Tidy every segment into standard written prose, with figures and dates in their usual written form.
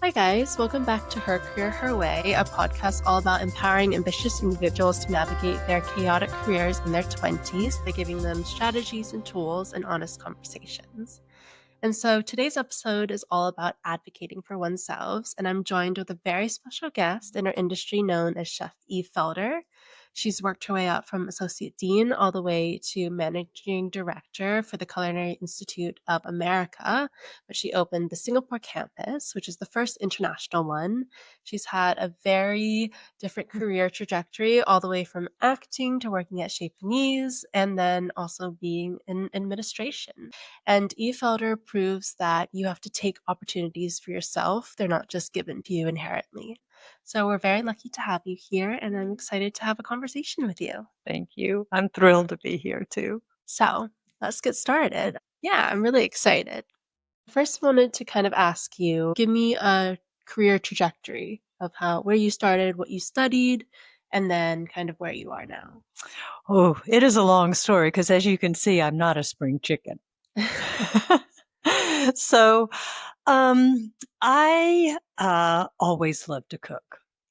Hi, guys. Welcome back to Her Career, Her Way, a podcast all about empowering ambitious individuals to navigate their chaotic careers in their 20s by giving them strategies and tools and honest conversations. And so today's episode is all about advocating for oneself, and I'm joined with a very special guest in our industry known as Chef Eve Felder. She's worked her way up from associate dean all the way to managing director for the Culinary Institute of America, but she opened the Singapore campus, which is the first international one. She's had a very different career trajectory, all the way from acting to working at Chez Panisse and then also being in administration. And Eve Felder proves that you have to take opportunities for yourself. They're not just given to you inherently. So we're very lucky to have you here, and I'm excited to have a conversation with you. Thank you. I'm thrilled to be here too. So let's get started. Yeah, I'm really excited. First, wanted to kind of ask you, give me a career trajectory of where you started, what you studied, and then kind of where you are now. Oh, it is a long story because as you can see, I'm not a spring chicken. So, I always loved to cook.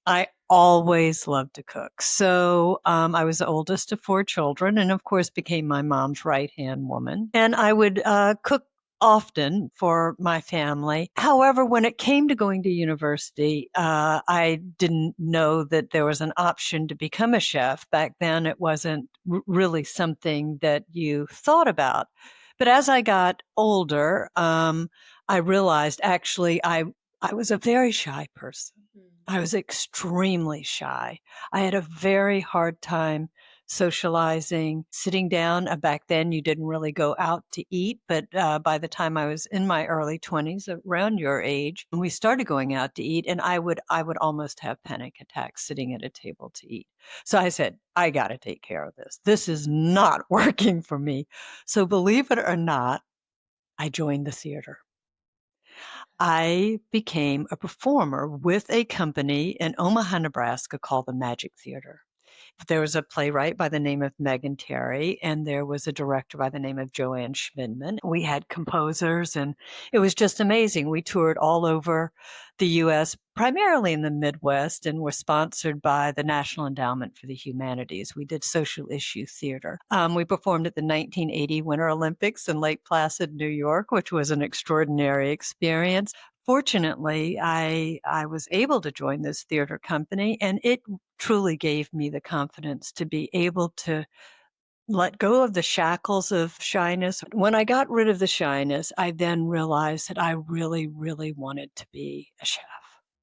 I always loved to cook. So, I was the oldest of four children and, of course, became my mom's right-hand woman. And I would cook often for my family. However, when it came to going to university, I didn't know that there was an option to become a chef. Back then, it wasn't really something that you thought about. But as I got older, I realized actually I was a very shy person. I was extremely shy. I had a very hard time socializing, sitting down. Back then, you didn't really go out to eat, but by the time I was in my early 20s, around your age, we started going out to eat, and I would almost have panic attacks sitting at a table to eat. So I said, I got to take care of this. This is not working for me. So believe it or not, I joined the theater. I became a performer with a company in Omaha, Nebraska called the Magic Theater. There was a playwright by the name of Megan Terry, and there was a director by the name of Joanne Schmidman. We had composers, and it was just amazing. We toured all over the U.S., primarily in the Midwest, and were sponsored by the National Endowment for the Humanities. We did social issue theater. We performed at the 1980 Winter Olympics in Lake Placid, New York, which was an extraordinary experience. Fortunately, I was able to join this theater company, and it truly gave me the confidence to be able to let go of the shackles of shyness. When I got rid of the shyness, I then realized that I really, really wanted to be a chef.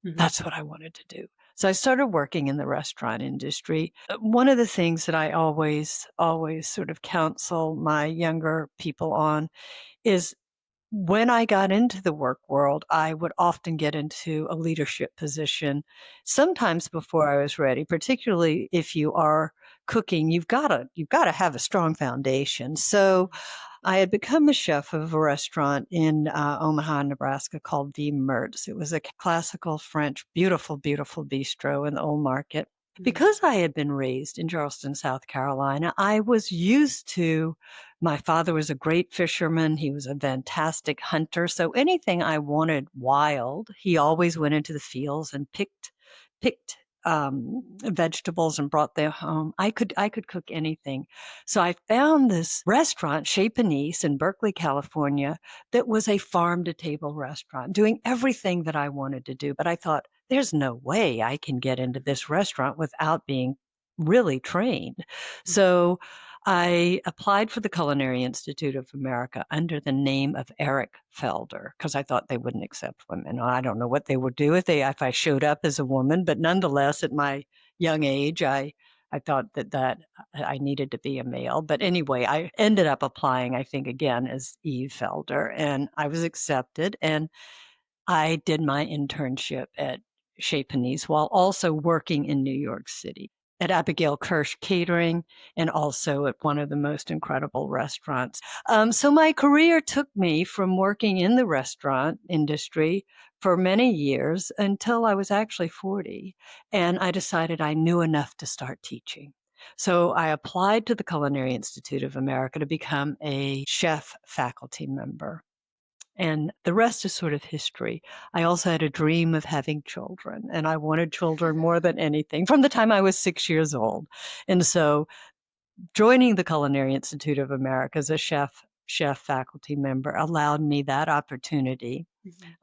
That's what I wanted to do. So I started working in the restaurant industry. One of the things that I always sort of counsel my younger people on is when I got into the work world, I would often get into a leadership position, sometimes before I was ready, particularly if you are cooking, you've got to have a strong foundation. So I had become a chef of a restaurant in Omaha, Nebraska called V Mertz. It was a classical French, beautiful, beautiful bistro in the old market. Because I had been raised in Charleston, South Carolina, I was used to my father was a great fisherman. He was a fantastic hunter. So anything I wanted wild, he always went into the fields and picked vegetables and brought them home. I could cook anything. So I found this restaurant, Chez Panisse in Berkeley, California, that was a farm to table restaurant, doing everything that I wanted to do. But I thought, there's no way I can get into this restaurant without being really trained. So I applied for the Culinary Institute of America under the name of Eric Felder because I thought they wouldn't accept women. I don't know what they would do if I showed up as a woman, but nonetheless, at my young age, I thought that I needed to be a male. But anyway, I ended up applying, I think, again as Eve Felder, and I was accepted. And I did my internship at Chez Panisse while also working in New York City at Abigail Kirsch Catering and also at one of the most incredible restaurants. So my career took me from working in the restaurant industry for many years until I was actually 40. And I decided I knew enough to start teaching. So I applied to the Culinary Institute of America to become a chef faculty member. And the rest is sort of history. I also had a dream of having children, and I wanted children more than anything from the time I was 6 years old. And so joining the Culinary Institute of America as a chef faculty member allowed me that opportunity,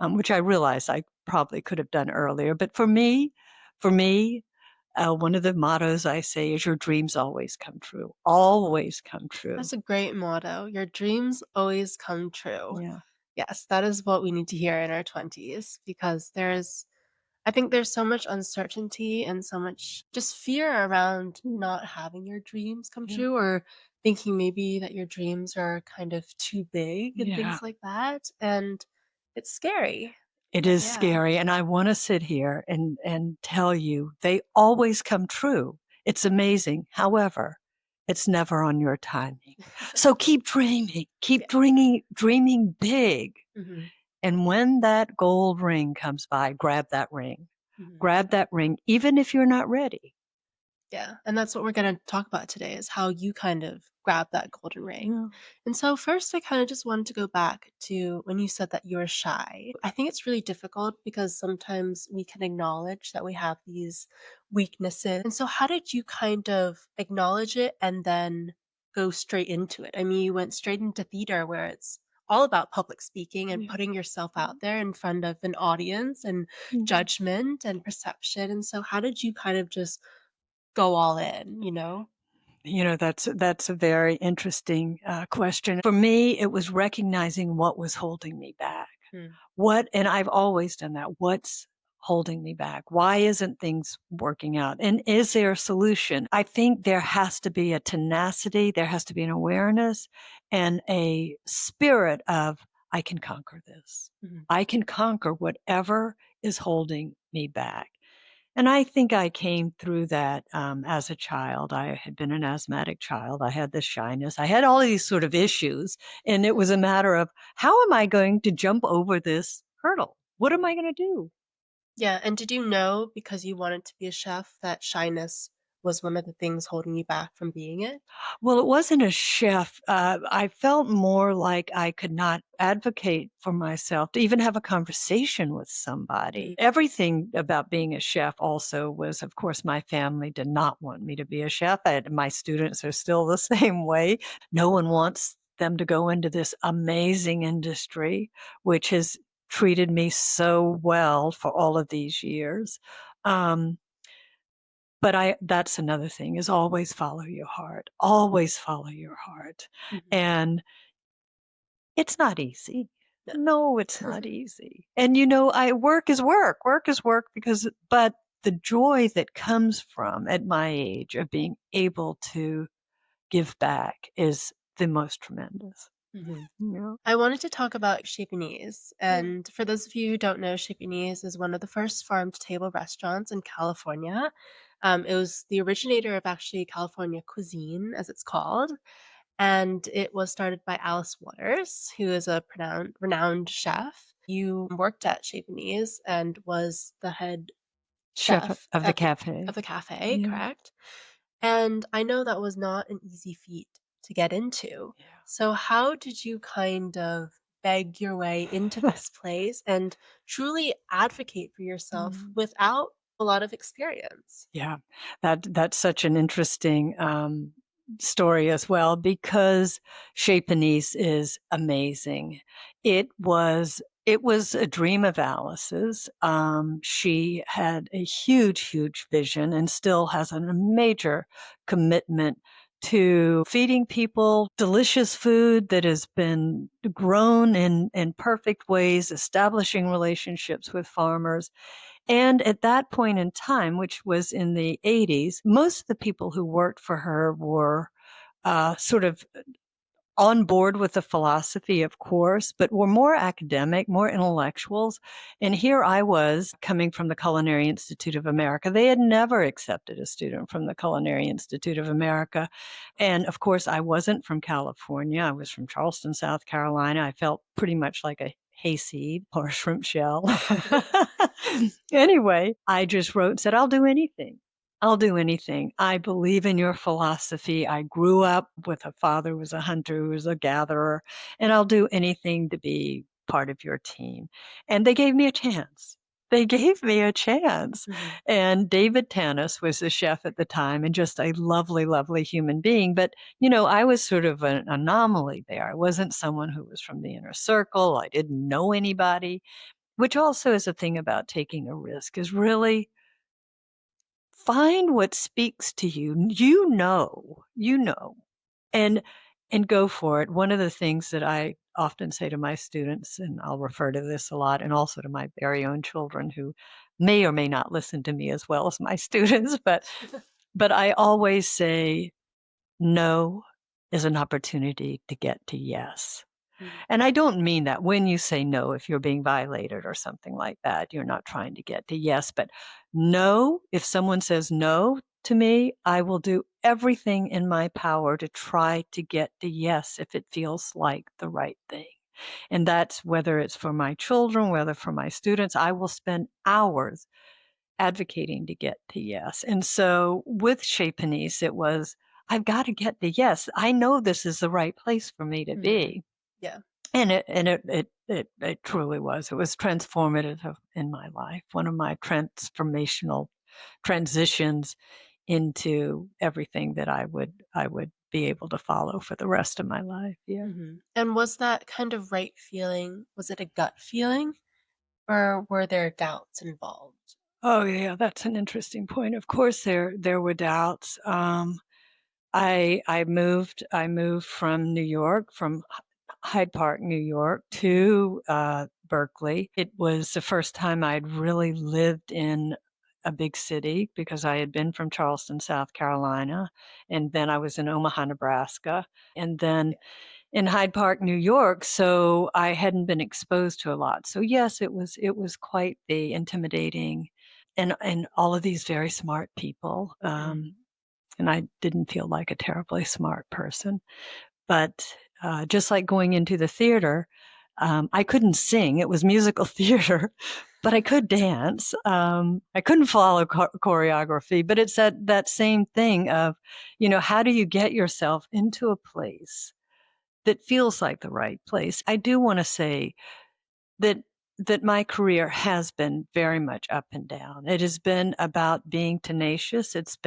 which I realized I probably could have done earlier. But for me, one of the mottos I say is your dreams always come true. Always come true. That's a great motto. Your dreams always come true. Yeah. Yes, that is what we need to hear in our 20s because I think there's so much uncertainty and so much just fear around not having your dreams come Yeah. true or thinking maybe that your dreams are kind of too big and Yeah. things like that. And it's scary. It But is yeah. scary. And I want to sit here and tell you they always come true. It's amazing. However, it's never on your timing. So keep dreaming, keep Yeah. dreaming big. Hmm. And when that gold ring comes by, grab that ring. Hmm. Grab that ring, even if you're not ready. Yeah, and that's what we're gonna talk about today is how you kind of grab that golden ring. Yeah. And so first I kind of just wanted to go back to when you said that you were shy. I think it's really difficult because sometimes we can acknowledge that we have these weaknesses. And so how did you kind of acknowledge it and then go straight into it? I mean, you went straight into theater where it's all about public speaking and Yeah. putting yourself out there in front of an audience and Mhm. judgment and perception. And so how did you kind of just go all in, you know? That's a very interesting question. For me, it was recognizing what was holding me back. Mm, And I've always done that. What's holding me back? Why isn't things working out? And is there a solution? I think there has to be a tenacity, there has to be an awareness and a spirit of, I can conquer this. mhm. I can conquer whatever is holding me back. And I think I came through that as a child. I had been an asthmatic child. I had this shyness. I had all these sort of issues. And it was a matter of how am I going to jump over this hurdle? What am I going to do? Yeah, and did you know because you wanted to be a chef that shyness was one of the things holding you back from being it? Well, it wasn't a chef. I felt more like I could not advocate for myself to even have a conversation with somebody. Mm, Everything about being a chef also was, of course, my family did not want me to be a chef. My students are still the same way. No one wants them to go into this amazing industry, which has treated me so well for all of these years. Um, but that's another thing is always follow your heart. Always follow your heart. mhm. And it's not easy. No. No, it's not easy. And I work is work. Work is work but the joy that comes from at my age of being able to give back is the most tremendous. Mhm. Yeah. I wanted to talk about Shapinese, Yeah. and for those of you who don't know, Shapinese is one of the first farm-to-table restaurants in California. It was the originator of actually California cuisine, as it's called, and it was started by Alice Waters, who is a renowned chef. You worked at Chez Panisse and was the head Chef chef of the cafe. of the cafe, Yeah. correct? And I know that was not an easy feat to get into. So how did you kind of beg your way into Yeah. this place and truly advocate for yourself Mm. without a lot of experience? Yeah, that's such an interesting story as well because Chez Panisse is amazing. It was a dream of Alice's. She had a huge vision and still has a major commitment to feeding people delicious food that has been grown in perfect ways, establishing relationships with farmers and at that point in time, which was in the 80s, most of the people who worked for her were sort of on board with the philosophy, of course, but were more academic, more intellectuals. And here I was coming from the Culinary Institute of America. They had never accepted a student from the Culinary Institute of America. And of course, I wasn't from California. I was from Charleston, South Carolina. I felt pretty much like a hayseed or a shrimp shell. Anyway, I just wrote and said, I'll do anything. I'll do anything. I believe in your philosophy. I grew up with a father who was a hunter, who was a gatherer, and I'll do anything to be part of your team. And they gave me a chance. They gave me a chance. Mhm. And David Tanis was the chef at the time and just a lovely, lovely human being. But, I was sort of an anomaly there. I wasn't someone who was from the inner circle. I didn't know anybody, which also is a thing about taking a risk, is really find what speaks to you. And go for it. One of the things that I often say to my students, and I'll refer to this a lot, and also to my very own children who may or may not listen to me as well as my students, but I always say no is an opportunity to get to yes. Mhm. And I don't mean that when you say no, if you're being violated or something like that, you're not trying to get to yes. But no, if someone says no to me, I will do everything in my power to try to get to yes if it feels like the right thing. And that's whether it's for my children, whether for my students, I will spend hours advocating to get to yes. And so with Chez Panisse, it was, I've got to get to yes. I know this is the right place for me to Mhm. be. Yeah. And it truly was. It was transformative in my life. One of my transformational transitions into everything that I would be able to follow for the rest of my life. Yeah. Mhm. And was that kind of right feeling, was it a gut feeling or were there doubts involved? Oh yeah, that's an interesting point. Of course, there were doubts. I moved from New York, from Hyde Park, New York, Mhm. to Berkeley. It was the first time I'd really lived in a big city because I had been from Charleston, South Carolina, and then I was in Omaha, Nebraska, and then Yeah. in Hyde Park, New York. So I hadn't been exposed to a lot. So yes, it was quite the intimidating, and all of these very smart people. Mhm. And I didn't feel like a terribly smart person. But just like going into the theater, I couldn't sing. It was musical theater, but I could dance. I couldn't follow choreography, but it's that same thing of, how do you get yourself into a place that feels like the right place? I do want to say that my career has been very much up and down. It has been about being tenacious. It's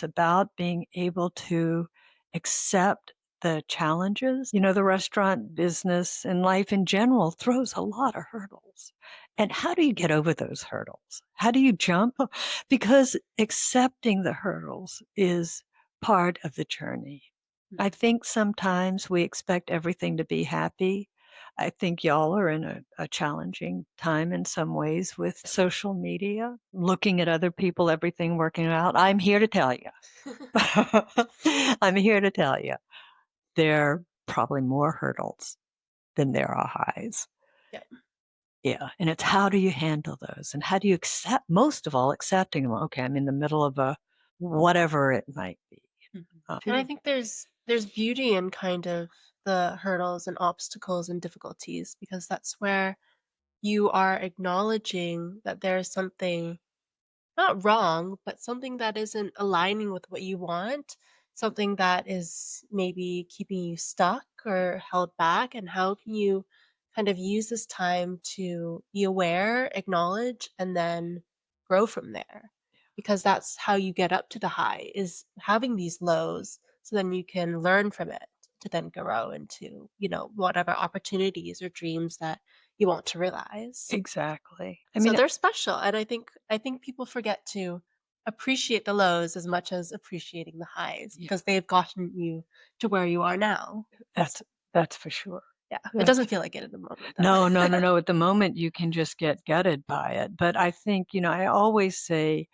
about being able to accept the challenges. The restaurant business and life in general throws a lot of hurdles. And how do you get over those hurdles? How do you jump? Because accepting the hurdles is part of the journey. I Mhm. think sometimes we expect everything to be happy. I think y'all are in a challenging time in some ways with social media, looking at other people, everything working out. I'm here to tell you. I'm here to tell you there are probably more hurdles than there are highs. Yeah. Yeah. And it's how do you handle those? And how do you accept, most of all, accepting them? Okay, I'm in the middle of a whatever it might be. Mhm. And I think there's beauty in kind of the hurdles and obstacles and difficulties because that's where you are acknowledging that there's something not wrong, but something that isn't aligning with what you want, something that is maybe keeping you stuck or held back. And how can you kind of use this time to be aware, acknowledge, and then grow from there? Because that's how you get up to the high, is having these lows so then you can learn from it to then grow into, whatever opportunities or dreams that you want to realize. Exactly. I So mean, they're special, and I think people forget to appreciate the lows as much as appreciating the highs yeah, because they've gotten you to where you are now. that's that's for sure. Yeah, it That's doesn't feel like it at the moment No, no, no, though. no. At the moment, you can just get gutted by it. But I think, I always say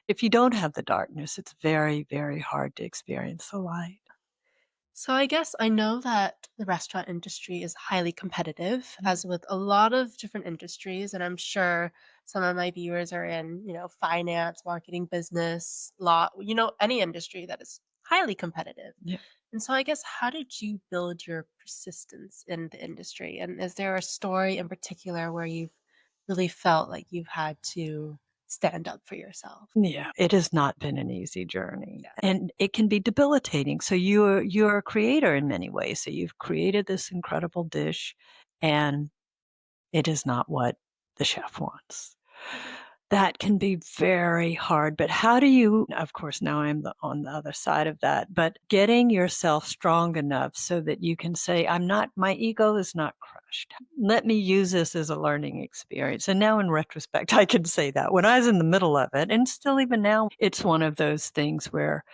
if you don't have the darkness, it's very, very hard to experience the light. So I guess I know that the restaurant industry is highly competitive, Mm. as with a lot of different industries, and I'm sure some of my viewers are in, finance, marketing, business, law, any industry that is highly competitive. Yeah. And so I guess how did you build your persistence in the industry? And is there a story in particular where you've really felt like you've had to stand up for yourself? Yeah, it has not been an easy journey, Yeah. and it can be debilitating. So you're a creator in many ways. So you've created this incredible dish, and it is not what the chef wants. That can be very hard, but how do you, of course, now on the other side of that, but getting yourself strong enough so that you can say, my ego is not crushed. Let me use this as a learning experience. And now in retrospect, I can say that. When I was in the middle of it, and still even now, it's one of those things where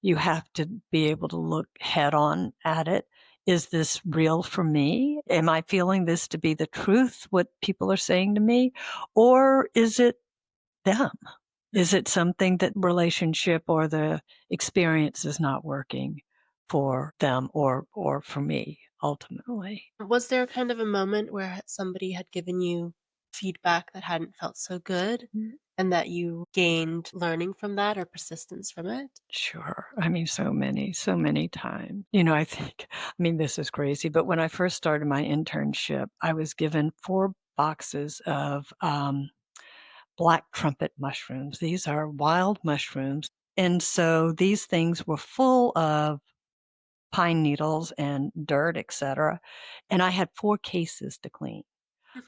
you have to be able to look head on at it. Is this real for me? Am I feeling this to be the truth, what people are saying to me? Or is it them? Is it something that relationship or the experience is not working for them or for me ultimately? Was there kind of a moment where somebody had given you feedback that hadn't felt so good Mm. and that you gained learning from that or persistence from it? Sure. I mean, so many times. I think, this is crazy, but when I first started my internship, I was given 4 boxes of black trumpet mushrooms. These are wild mushrooms. And so these things were full of pine needles and dirt, etc. And I had 4 cases to clean.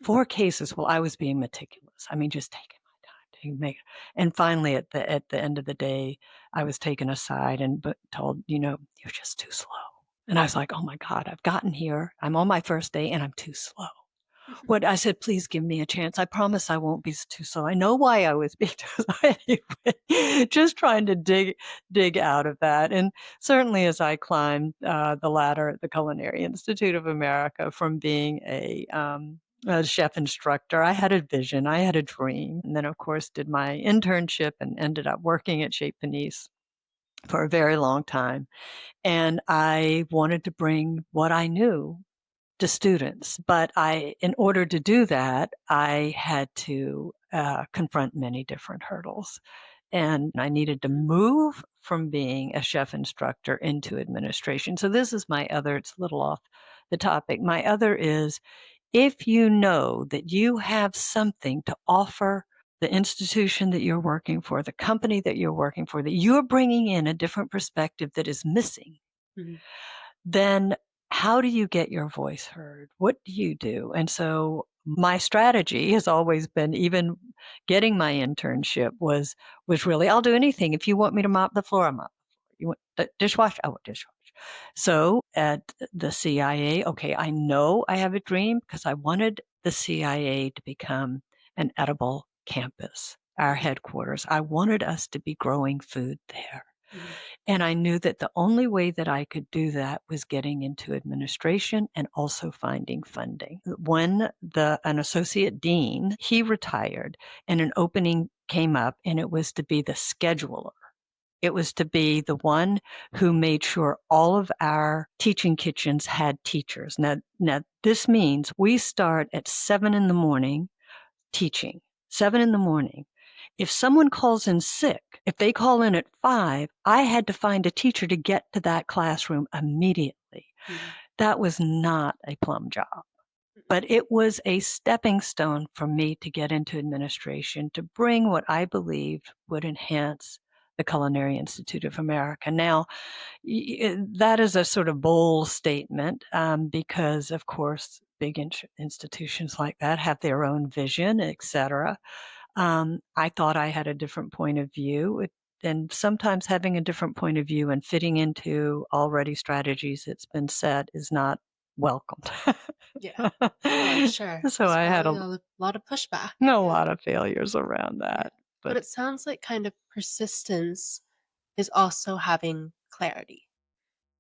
4 cases. Well, I was being meticulous. Just taking my time to make it. And finally, at the end of the day, I was taken aside and told, you're just too slow. And I was like, oh my God, I've gotten here. I'm on my first day and I'm too slow. What I said, please give me a chance. I promise I won't be too slow. I know why I was being too slow anyway. Just trying to dig out of that. And certainly, as I climbed the ladder at the Culinary Institute of America, from being a chef instructor, I had a vision, I had a dream, and then of course did my internship and ended up working at Chez Panisse for a very long time. And I wanted to bring what I knew to students. But in order to do that, I had to confront many different hurdles. And I needed to move from being a chef instructor into administration. So this is my other, it's a little off the topic. My other is, if you know that you have something to offer the institution that you're working for, the company that you're working for, that you're bringing in a different perspective that is missing, Mhm. then how do you get your voice heard? What do you do? And so my strategy has always been, even getting my internship was really, I'll do anything. If you want me to mop the floor, I'll mop the floor. You want the dishwasher? I want dishwasher. So at the CIA, okay, I know I have a dream because I wanted the CIA to become an edible campus, our Mhm. headquarters. I wanted us to be growing food there. Mhm. And I knew that the only way that I could do that was getting into administration and also finding funding. When an associate dean, he retired and an opening came up, and it was to be the scheduler. It was to be the one who made sure all of our teaching kitchens had teachers. Now this means we start at 7 in the morning teaching, 7 in the morning. If someone calls in sick, if they call in at 5, I had to find a teacher to get to that classroom immediately. Mhm. That was not a plum job, Mhm. but it was a stepping stone for me to get into administration, to bring what I believed would enhance the Culinary Institute of America. Now, that is a sort of bold statement, because, of course, big institutions like that have their own vision, etc. I thought I had a different point of view. And sometimes having a different point of view and fitting into already strategies that's been set is not welcomed. Yeah. Oh, I'm sure. So There's I had probably a lot of pushback. a Yeah. lot of failures around Yeah. that. But But it sounds like kind of persistence is also having clarity.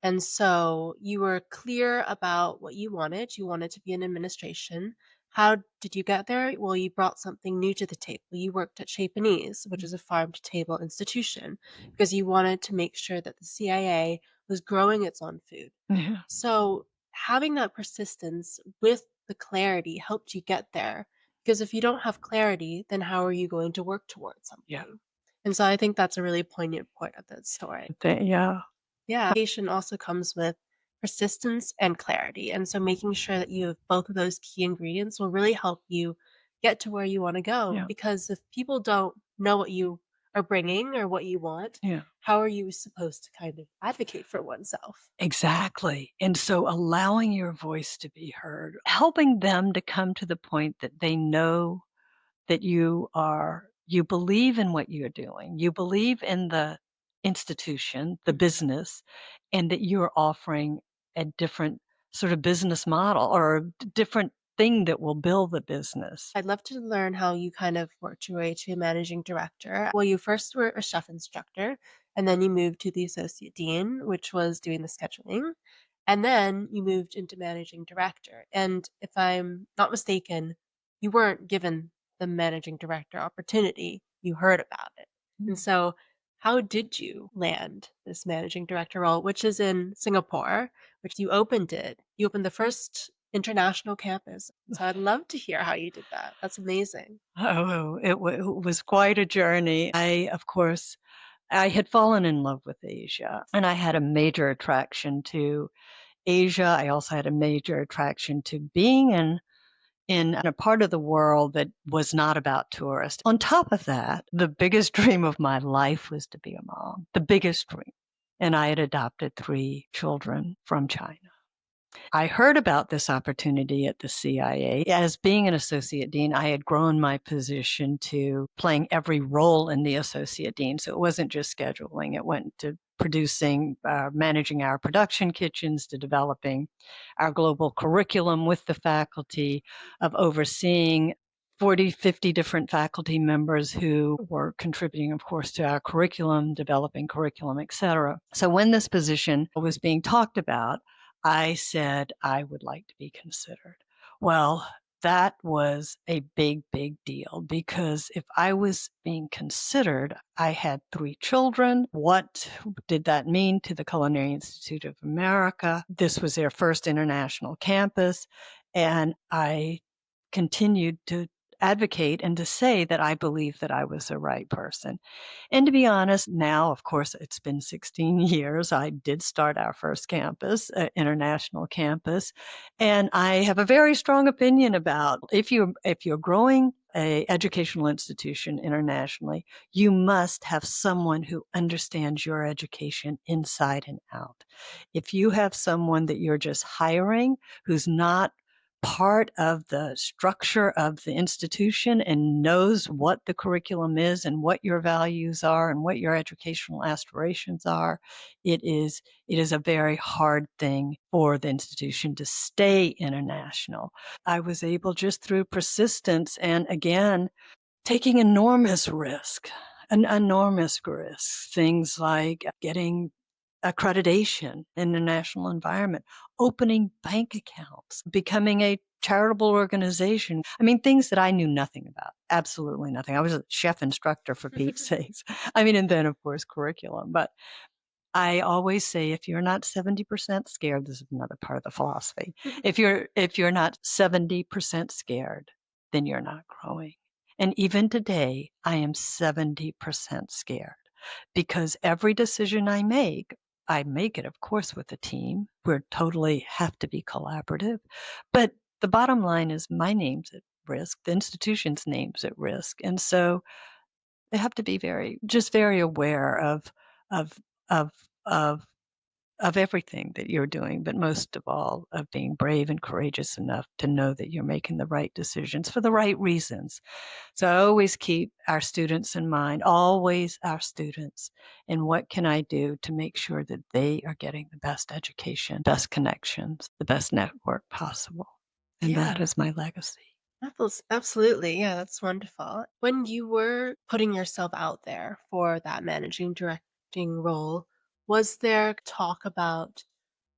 And so you were clear about what you wanted. You wanted to be in administration. How did you get there? Well, you brought something new to the table. You worked at Chez Panisse, which is a farm to table institution, because you wanted to make sure that the CIA was growing its own food. yeah, So having that persistence with the clarity helped you get there. Because if you don't have clarity, then how are you going to work towards yeah, something? And so I think that's a really poignant point of that story. yeah, Yeah, education also comes with persistence and clarity. And so making sure that you have both of those key ingredients will really help you get to where you want to go. yeah, Because if people don't know what you are bringing or what you want, Yeah. how are you supposed to kind of advocate for oneself? Exactly. And so allowing your voice to be heard, helping them to come to the point that they know that you believe in what you're doing. You believe in the institution, the Mhm. business, and that you're offering a different sort of business model or a different thing that will build the business. I'd love to learn how you kind of worked your way to managing director. Well, you first were a chef instructor, and then you moved to the associate dean, which was doing the scheduling. And then you moved into managing director. And if I'm not mistaken, you weren't given the managing director opportunity. You heard about it. And so, how did you land this managing director role, which is in Singapore, which you opened it? You opened the first international campus. So I'd love to hear how you did that. That's amazing. Oh, it was quite a journey. Of course, I had fallen in love with Asia, and I had a major attraction to Asia. I also had a major attraction to being in a part of the world that was not about tourists. On top of that, the biggest dream of my life was to be a mom, the biggest dream. And I had adopted 3 children from China. I heard about this opportunity at the CIA. As being an associate dean, I had grown my position to playing every role in the associate dean. So it wasn't just scheduling, it went to producing, managing our production kitchens, to developing our global curriculum with the faculty, of overseeing 40, 50 different faculty members who were contributing, of course, to our curriculum, developing curriculum, et cetera. So when this position was being talked about, I said I would like to be considered. Well, that was a big, big deal because if I was being considered, I had 3 children. What did that mean to the Culinary Institute of America? This was their first international campus, and I continued to advocate and to say that I believed that I was the right person. And to be honest, now, of course, it's been 16 years. I did start our first campus, international campus, and I have a very strong opinion about if you're growing a educational institution internationally, you must have someone who understands your education inside and out. If you have someone that you're just hiring who's not part of the structure of the institution and knows what the curriculum is and what your values are and what your educational aspirations are, it is a very hard thing for the institution to stay international. I was able, just through persistence and again taking enormous risk, things like getting accreditation in the national environment, opening bank accounts, becoming a charitable organization. I mean, things that I knew nothing about, absolutely nothing. I was a chef instructor, for Pete's sakes. I mean, and then of course curriculum. But I always say, if you're not 70% scared, this is another part of the philosophy. If you're not 70% scared, then you're not growing. And even today, I am 70% scared because every decision I make it, of course, with a team. We totally have to be collaborative. But the bottom line is my name's at risk, the institution's name's at risk. And so they have to be very aware of of of of everything that you're doing, but most of all of being brave and courageous enough to know that you're making the right decisions for the right reasons. So I always keep our students in mind, always our students, and what can I do to make sure that they are getting the best education, best connections, the best network possible. And that Yeah, is my legacy. absolutely. Yeah, that's wonderful. When you were putting yourself out there for that managing directing role, was there talk about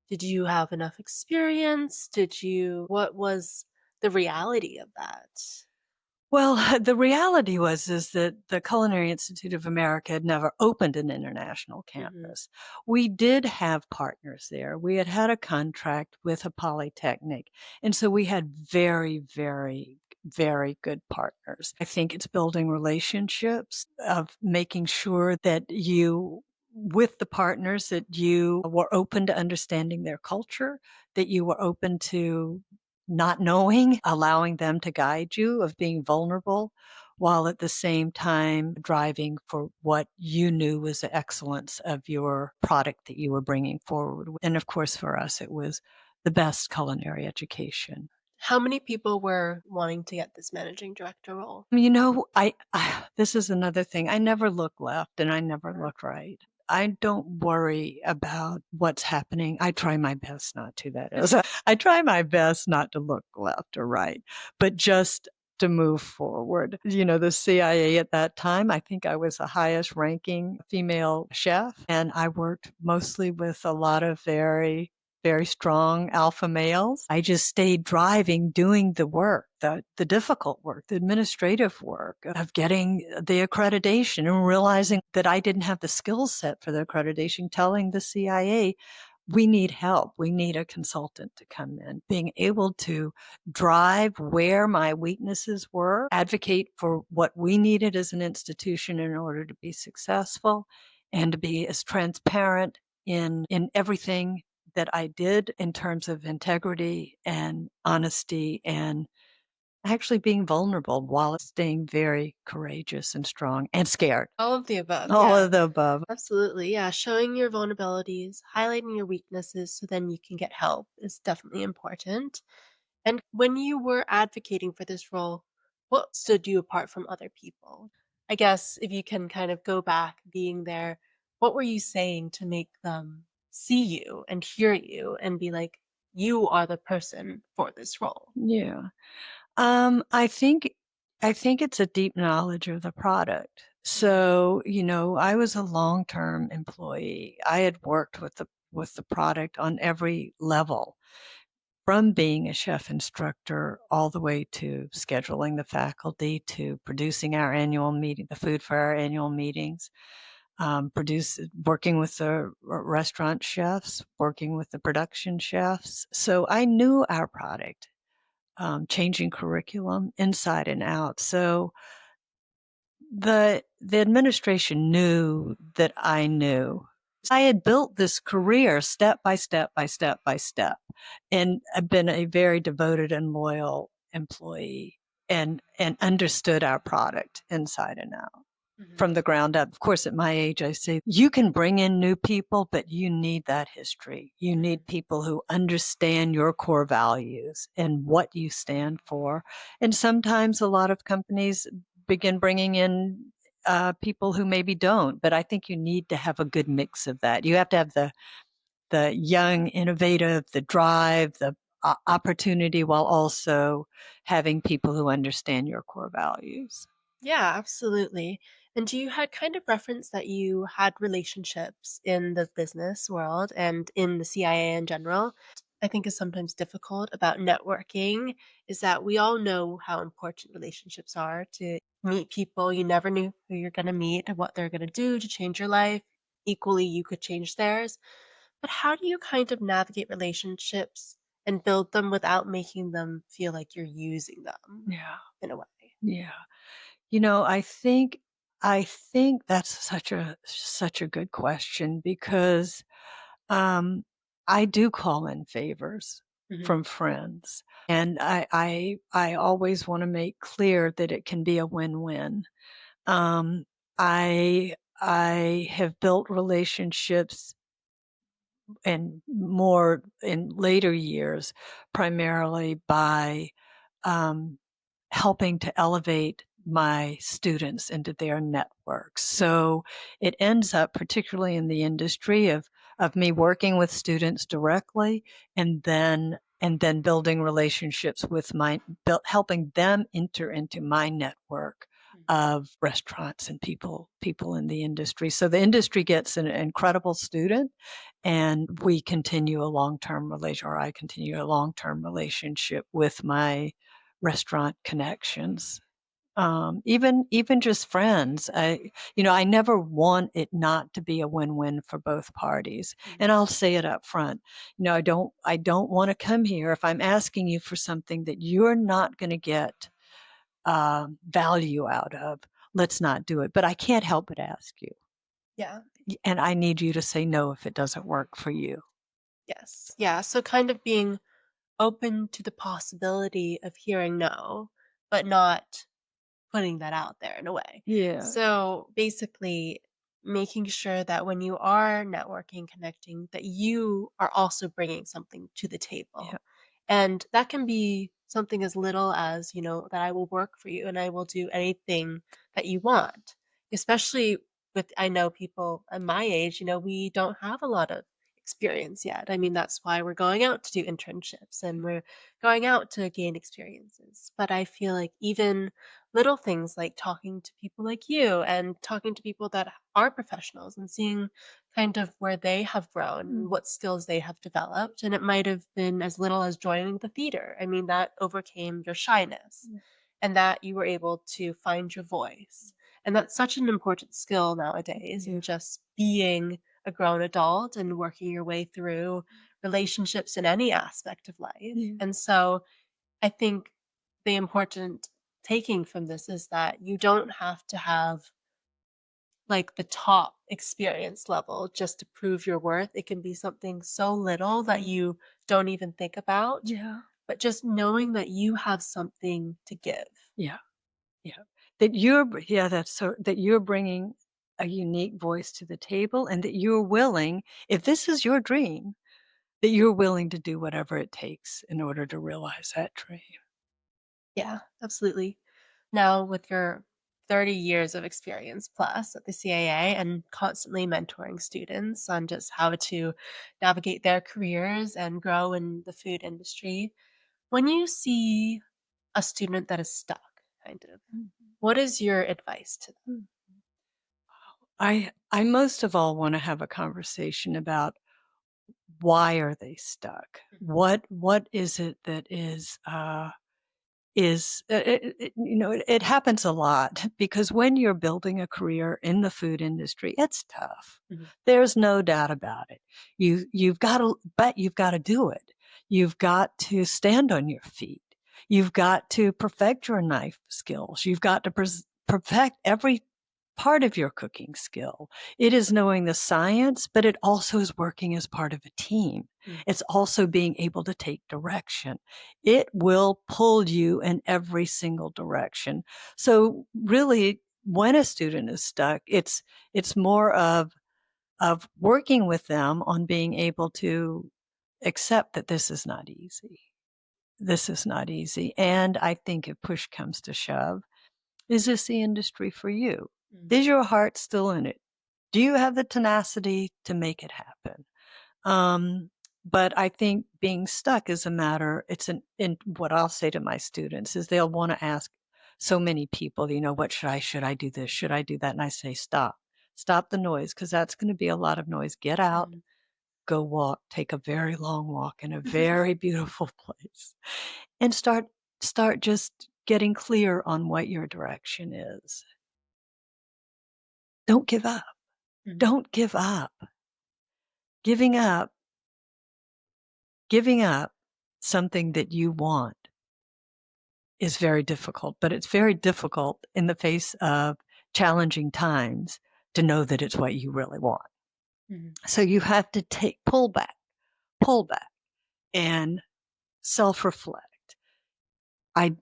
did you have enough experience? What was the reality of that? Well, the reality is that the Culinary Institute of America had never opened an international Hmm. campus. We did have partners there. We had had a contract with a polytechnic, and so we had very, very, very good partners. I think it's building relationships, of making sure that you with the partners that you were open to understanding their culture, that you were open to not knowing, allowing them to guide you, of being vulnerable. while at the same time driving for what you knew was the excellence of your product that you were bringing forward. And of course, for us, it was the best culinary education. How many people were wanting to get this managing director role? I this is another thing. I never look left and I never look right. I don't worry about what's happening. I try my best not to, that is. I try my best not to look left or right, but just to move forward. The CIA at that time, I think I was the highest ranking female chef, and I worked mostly with a lot of very strong alpha males. I just stayed driving, doing the work, the difficult work, the administrative work of getting the accreditation and realizing that I didn't have the skill set for the accreditation, telling the CIA, we need help. We need a consultant to come in. Being able to drive where my weaknesses were, advocate for what we needed as an institution in order to be successful, and to be as transparent in everything that I did in terms of integrity and honesty and actually being vulnerable while staying very courageous and strong and scared. All of the above, All yeah. of the above. Absolutely, yeah. Showing your vulnerabilities, highlighting your weaknesses so then you can get help is definitely important. And when you were advocating for this role, what stood you apart from other people? I guess if you can kind of go back being there, what were you saying to make them see you and hear you and be like, you are the person for this role? Yeah. I think it's a deep knowledge of the product. Mhm. So, I was a long-term employee. I had worked with the product on every level, from being a chef instructor all the way to scheduling the faculty, to producing our annual meeting, the food for our annual meetings, working with the restaurant chefs, working with the production chefs. So I knew our product, changing curriculum inside and out. So the administration knew that I knew. I had built this career step by step by step by step, and I've been a very devoted and loyal employee, and understood our product inside and out Mhm. from the ground up. Of course, at my age, I say you can bring in new people, but you need that history. You Mhm. need people who understand your core values and what you stand for. And sometimes a lot of companies begin bringing in people who maybe don't, but I think you need to have a good mix of that. You have to have the young, innovative, the drive, the opportunity, while also having people who understand your core values. Yeah, absolutely. And you had kind of referenced that you had relationships in the business world and in the CIA in general. I think is sometimes difficult about networking is that we all know how important relationships are to meet people. You never knew who you're going to meet and what they're going to do to change your life. Equally, you could change theirs. But how do you kind of navigate relationships and build them without making them feel like you're using them Yeah, in a way? yeah. I think that's such a good question, because um, I do call in favors Hmm. from friends, and I always want to make clear that it can be a win-win. Um, I have built relationships, and more in later years, primarily by um, helping to elevate my students into their networks. So it ends up, particularly in the industry, of me working with students directly, and then building relationships with helping them enter into my network of restaurants and people in the industry. So the industry gets an incredible student, and we continue a long-term relation, or I continue a long-term relationship with my restaurant connections. Even just friends. I never want it not to be a win-win for both parties, and Hmm. I'll say it up front. I don't want to come here if I'm asking you for something that you're not going to get value out of. Let's not do it. But I can't help but ask you, Yeah. and I need you to say no if it doesn't work for you. Yes. Yeah. So kind of being open to the possibility of hearing no, but not putting that out there in a way. Yeah. So basically, making sure that when you are networking, connecting, that you are also bringing something to the Yeah. table. And that can be something as little as, that I will work for you and I will do anything that you want. Especially with, I know people at my age, we don't have a lot of experience yet. I mean, that's why we're going out to do internships and we're going out to gain experiences. But I feel like even little things like talking to people like you and talking to people that are professionals and seeing kind of where they have grown Mm. and what skills they have developed. And it might have been as little as joining the theater. I mean, that overcame your shyness Yeah. and that you were able to find your voice. And that's such an important skill nowadays, Yeah. in just being a grown adult and working your way through relationships in any aspect of life. Yeah. And so I think the important taking from this is that you don't have to have like the top experience level just to prove your worth. It can be something so little that you don't even think about, Yeah. but just knowing that you have something to give. Yeah. Yeah. That you're bringing a unique voice to the table and that you're willing, if this is your dream, that you're willing to do whatever it takes in order to realize that dream. Yeah, absolutely. Now, with your 30 years of experience plus at the CAA and constantly mentoring students on just how to navigate their careers and grow in the food industry, when you see a student that is stuck, kind of, what is your advice to them? Mhm. I most of all want to have a conversation about why are they stuck? What is it that is it happens a lot because when you're building a career in the food industry, it's tough. Mhm, There's no doubt about it. You've got to, but you've got to do it. You've got to stand on your feet. You've got to perfect your knife skills. You've got to perfect every part of your cooking skill. It is knowing the science, but it also is working as part of a team. mhm, It's also being able to take direction. It will pull you in every single direction. So really, when a student is stuck, it's more of working with them on being able to accept that this is not easy. This is not easy. And I think if push comes to shove, is this the industry for you? mhm, Is your heart still in it? Do you have the tenacity to make it happen? Um, but I think being stuck is a matter, and what I'll say to my students is they'll want to ask so many people, what should I do this? Should I do that? And I say, stop the noise, because that's going to be a lot of noise. Get out, mhm. go walk, take a very long walk in a very beautiful place and start just getting clear on what your direction is. Don't give up. Mhm, Don't give up. Giving up, giving up something that you want is very difficult, but it's very difficult in the face of challenging times to know that it's what you really want. mhm, So you have to pull back and self-reflect. I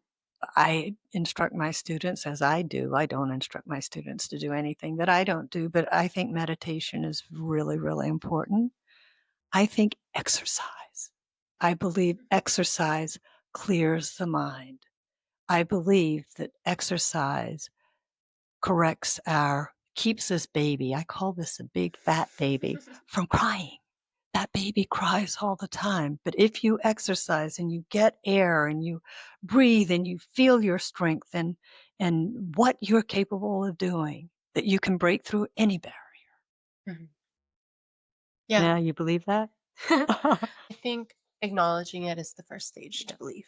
I instruct my students as I do. I don't instruct my students to do anything that I don't do, but I think meditation is really, really important. I think exercise. I believe exercise clears the mind. I believe that exercise keeps this baby, I call this a big fat baby, from crying. That baby cries all the time. But if you exercise and you get air and you breathe and you feel your strength and what you're capable of doing, that you can break through any barrier. mhm. Yeah. Yeah, you believe that? I think acknowledging it is the first stage to belief.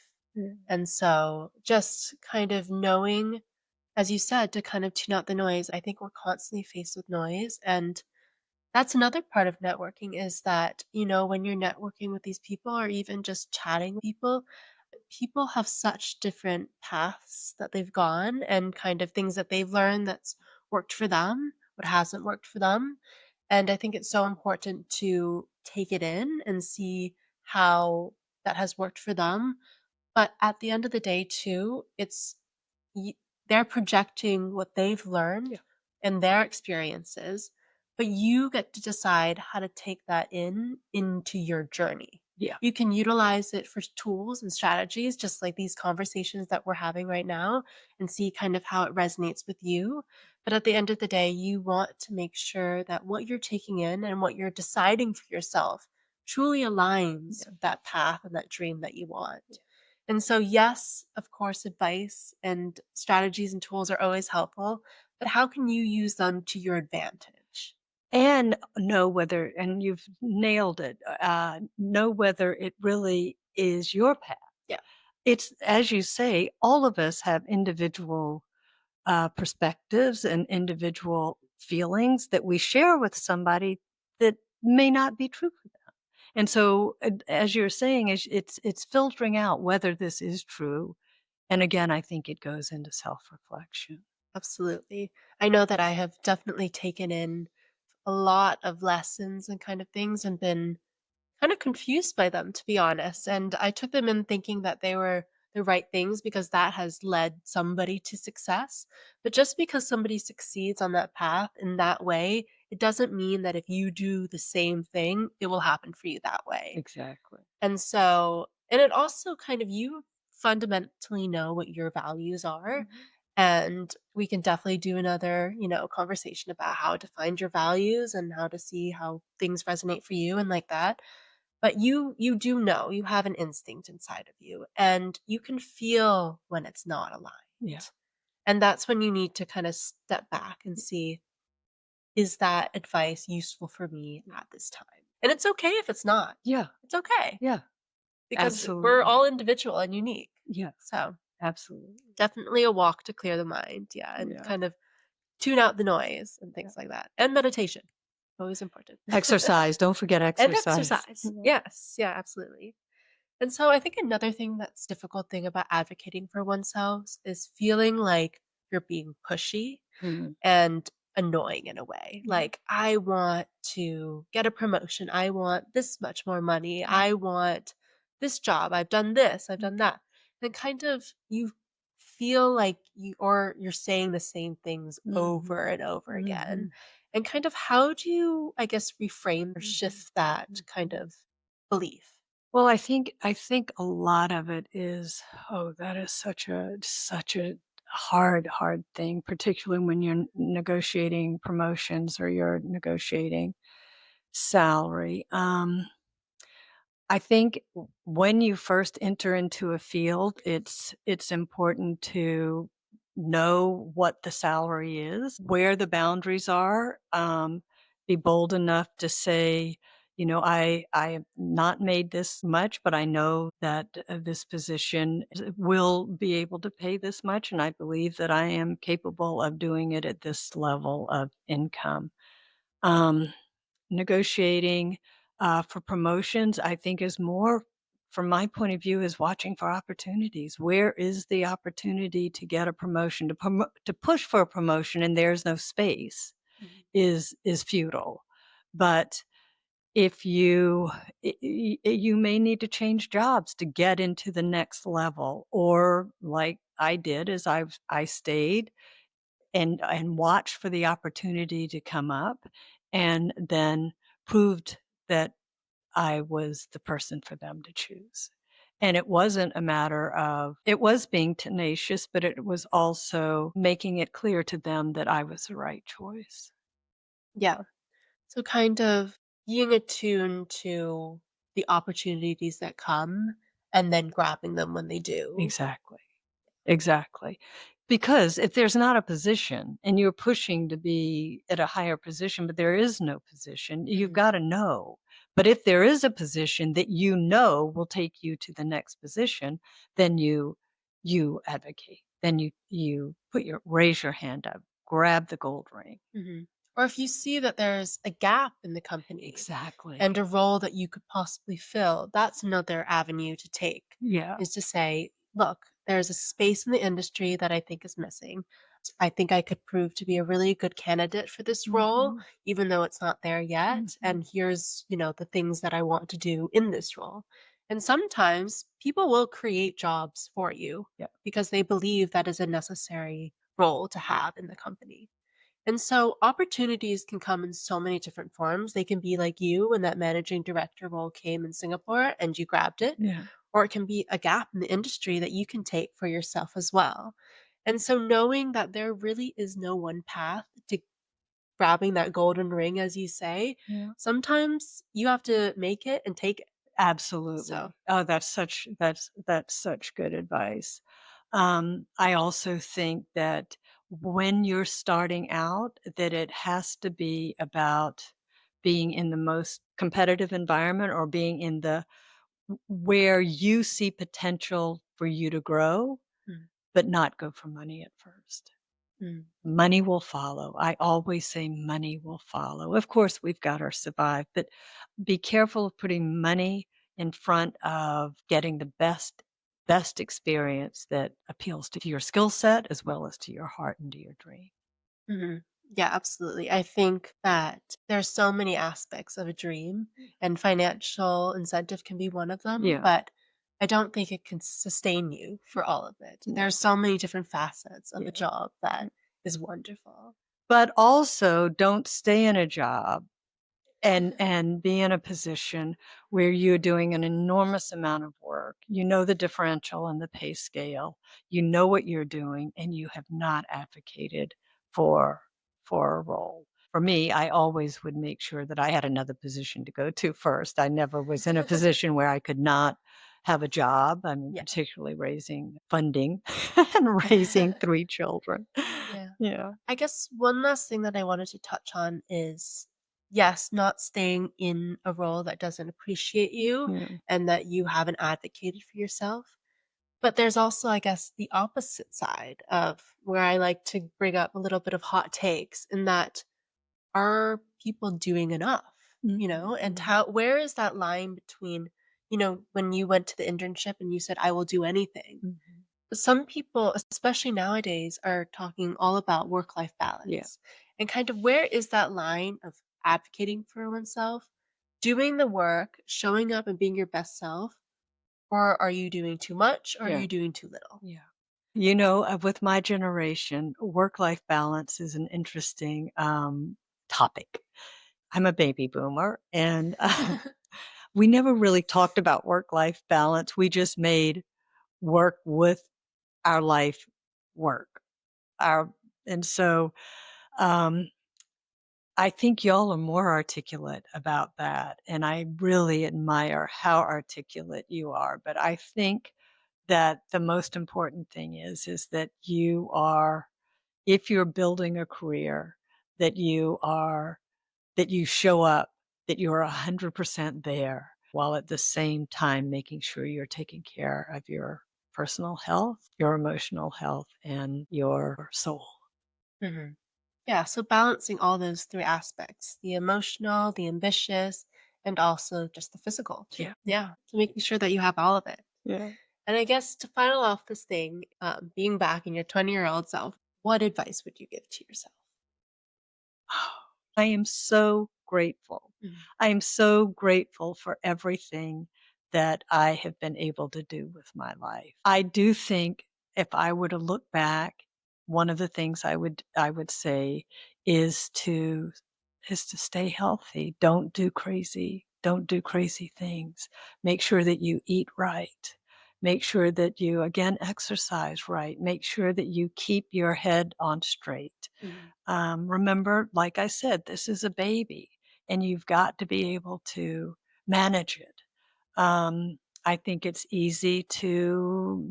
And so just kind of knowing, as you said, to kind of tune out the noise. I think we're constantly faced with noise. And that's another part of networking is that, when you're networking with these people or even just chatting with people have such different paths that they've gone and kind of things that they've learned that's worked for them, what hasn't worked for them. And I think it's so important to take it in and see how that has worked for them. But at the end of the day, too, it's They're projecting what they've Yeah. learned and their experiences, but you get to decide how to take that into your journey. Yeah. You can utilize it for tools and strategies, just like these conversations that we're having right now, and see kind of how it resonates with you. But at the end of the day, you want to make sure that what you're taking in and what you're deciding for yourself truly aligns Yeah. with that path and that dream that you want. Yeah. And so, yes, of course, advice and strategies and tools are always helpful, but how can you use them to your advantage? And know whether, and you've nailed it, know whether it really is your path. Yeah, It's, as you say, all of us have individual perspectives and individual feelings that we share with somebody that may not be true for them. And so, as you're saying, it's filtering out whether this is true. And again, I think it goes into self-reflection. absolutely. I know that I have definitely taken in a lot of lessons and kind of things and been kind of confused by them, to be honest. And I took them in thinking that they were the right things because that has led somebody to success. But just because somebody succeeds on that path in that way, it doesn't mean that if you do the same thing, it will happen for you that way. Exactly. And so, and it also kind of, you fundamentally know what your values are. Mhm. And we can definitely do another, conversation about how to find your values and how to see how things resonate for you and like that. But you do know, you have an instinct inside of you and you can feel when it's not aligned. Yeah. And that's when you need to kind of step back and see, is that advice useful for me Yeah. at this time? And it's okay if it's not. Yeah. It's okay Yeah. because we're Absolutely. all individual and unique. Yeah. So, Absolutely. definitely a walk to clear the mind. Yeah. And Yeah. kind of tune out the noise and Yeah. things like that. And meditation. Always important. Exercise. Don't forget And exercise. exercise. Yes. Yeah, absolutely. And so I think another thing that's difficult thing about advocating for oneself is feeling like you're being pushy Mhm. and annoying in a way. Mhm. Like, I want to get a promotion. I want this much more money. Mhm. I want this job. I've done this. I've Mhm. done that. And kind of you feel like you're saying the same things Mhm. over and over again. Mhm. And kind of how do you, I guess, reframe or Mhm. shift that kind Mhm. of belief? Well, I think a lot of it is, oh, that is such a hard thing, particularly when you're negotiating promotions or you're negotiating salary. I think when you first enter into a field, it's important to know what the salary is, where the boundaries are, be bold enough to say, I have not made this much, but I know that this position will be able to pay this much, and I believe that I am capable of doing it at this level of income. Um, Negotiating, for promotions, I think is more, from my point of view, is watching for opportunities. Where is the opportunity to get a promotion, to push for a promotion and there's no space Mhm. is futile. But if you may need to change jobs to get into the next level, or like I did, is I stayed and watched for the opportunity to come up, and then proved that I was the person for them to choose. And it wasn't a matter of, it was being tenacious, but it was also making it clear to them that I was the right choice. Yeah. So kind of being attuned to the opportunities that come and then grabbing them when they do. Exactly. Exactly. Because if there's not a position and you're pushing to be at a higher position, but there is no position, you've Mhm. gotta know. But if there is a position that you know will take you to the next position, then you advocate. Then you raise your hand up, grab the gold ring. Mhm. Or if you see that there's a gap in the company and Exactly. a role that you could possibly fill, that's another avenue to take, Yeah. is to say, look, there's a space in the industry that I think is missing. I think I could prove to be a really good candidate for this role, Mhm. even though it's not there yet. Mhm. And here's, the things that I want to do in this role. And sometimes people will create jobs for you Yeah. because they believe that is a necessary role to have in the company. And so opportunities can come in so many different forms. They can be like you when that managing director role came in Singapore and you grabbed it, Yeah. or it can be a gap in the industry that you can take for yourself as well. And so knowing that there really is no one path to grabbing that golden ring, as you say, Yeah. sometimes you have to make it and take it. So, Absolutely. Oh, that's such good advice. I also think that when you're starting out, that it has to be about being in the most competitive environment or being in the where you see potential for you to grow, mm, but not go for money at first. mm, Money will follow. I always say money will follow. Of course, we've got our survive, but be careful of putting money in front of getting the best experience that appeals to your skill set as well as to your heart and to your dream. mhm. Yeah, absolutely. I think that there's so many aspects of a dream, and financial incentive can be one of them, Yeah. but I don't think it can sustain you for all of it. No. There's so many different facets of a Yeah. job that is wonderful. But also don't stay in a job and be in a position where you're doing an enormous amount of work. You know the differential and the pay scale. You know what you're doing, and you have not advocated for for a role. For me, I always would make sure that I had another position to go to first. I never was in a position where I could not have a job. I mean, Yeah. particularly raising funding and raising 3 children. Yeah. Yeah. I guess one last thing that I wanted to touch on is yes, not staying in a role that doesn't appreciate you Yeah. and that you haven't advocated for yourself. But there's also, I guess, the opposite side of where I like to bring up a little bit of hot takes in that are people doing enough? You Mhm. know, and Mhm. how where is that line between, when you went to the internship and you said, I will do anything. Mhm. Some people, especially nowadays, are talking all about work life Yeah. balance. And kind of where is that line of advocating for oneself, doing the work, showing up and being your best self, or are you doing too much or are Yeah. you doing too little? Yeah. With my generation, work-life balance is an interesting topic. I'm a baby boomer, and we never really talked about work-life balance. We just made work with our life work. Our and so um, I think y'all are more articulate about that, and I really admire how articulate you are. But I think that the most important thing is that you are if you're building a career, that you show up, that you're 100% there, while at the same time making sure you're taking care of your personal health, your emotional health, and your soul. hmm Yeah, so balancing all those three aspects, the emotional, the ambitious, and also just the physical too. Yeah. Yeah, so making sure that you have all of it. Yeah. And I guess to final off this thing, being back in your 20-year-old self, what advice would you give to yourself? I am so grateful. Mhm. I am so grateful for everything that I have been able to do with my life. I do think if I were to look back, one of the things I would say is to is to stay healthy. Don't do crazy things. Make sure that you eat right. Make sure that you again exercise right. Make sure that you keep your head on straight. Mhm. Remember, like I said, this is a baby and you've got to be able to manage it. I think it's easy to,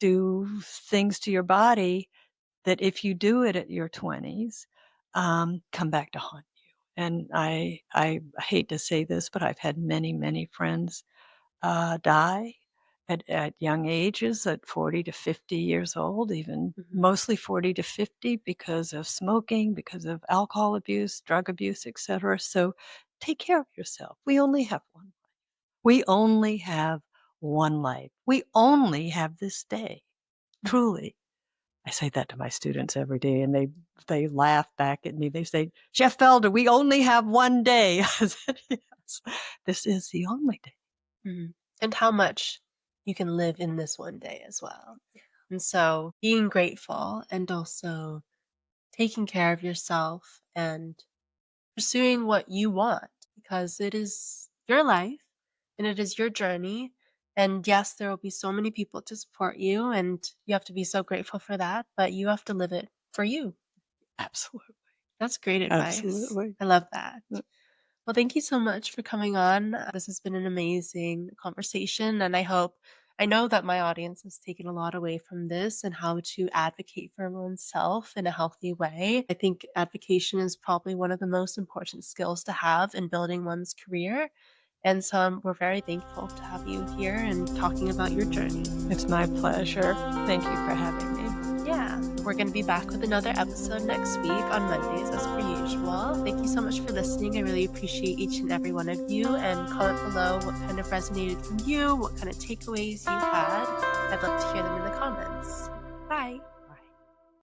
do things to your body that if you do it at your 20s, come back to haunt you. And I hate to say this, but I've had many, many friends die at young ages, at 40 to 50 years old, even Mhm. mostly 40 to 50 because of smoking, because of alcohol abuse, drug abuse, etc. So take care of yourself. We only have one. We only have one life. We only have this day. Mhm. Truly. I say that to my students every day and they laugh back at me. They say, Chef Felder, we only have one day. I said, yes, this is the only day. Mhm. And how much you can live in this one day as well. And so being grateful and also taking care of yourself and pursuing what you want because it is your life and it is your journey. And yes, there will be so many people to support you, and you have to be so grateful for that, but you have to live it for you. Absolutely. That's great advice. Absolutely. I love that. Well, thank you so much for coming on. This has been an amazing conversation, and I know that my audience has taken a lot away from this and how to advocate for oneself in a healthy way. I think advocation is probably one of the most important skills to have in building one's career. And so we're very thankful to have you here and talking about your journey. It's my pleasure. Thank you for having me. Yeah, we're going to be back with another episode next week on Mondays as per usual. Thank you so much for listening. I really appreciate each and every one of you, and comment below what kind of resonated from you, what kind of takeaways you had. I'd love to hear them in the comments. Bye.